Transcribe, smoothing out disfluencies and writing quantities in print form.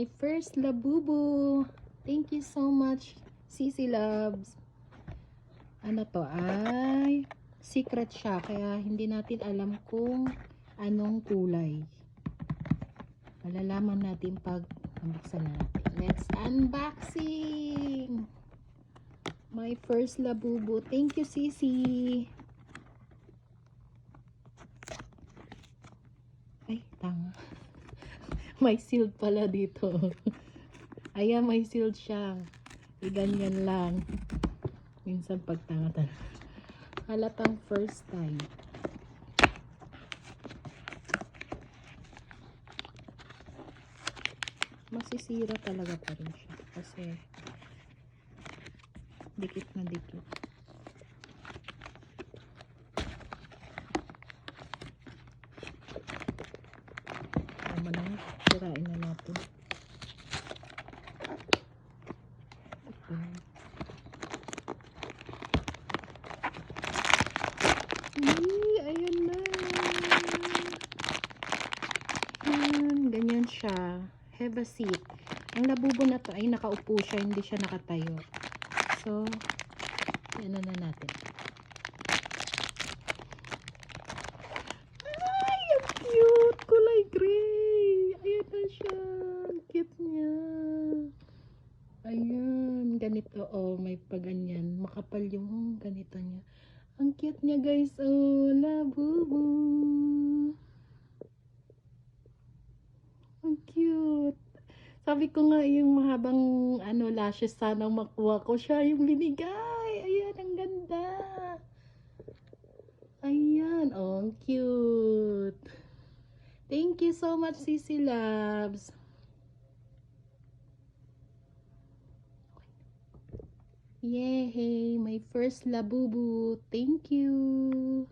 My first labubu. Thank you so much, Sisi Loves. Ano to ay secret siya, kaya hindi natin alam kung anong kulay. Malalaman natin pag buksan na natin. Let's unboxing. My first labubu. Thank you, Sisi. Ay, tanga. May sealed pala dito. Ayan, may sealed siya. Ganyan lang. Minsan pagtanga talaga. Halatang first time. Masisira talaga pa rin siya. Kasi dikit na dikit. Tama na. Sirain na natin. Ayan na. Ganyan siya. Have a seat. Ang labubo na to ay nakaupo siya, hindi siya nakatayo. So, yan na natin. Ay, ang cute! Kulay gray! Ayan na siya. Ang cute niya. Ayan. Ganito, oh. May paganyan. Makapal yung ganito niya. Ang cute niya, guys. Oh, labubo. Ang cute. Sabi ko nga yung mahabang lashes sana makuha ko. Siya yung binigay. Ayan, ang ganda. Ayan, oh, ang cute. Thank you so much, Sisi Loves. Yay, my first labubu. Thank you.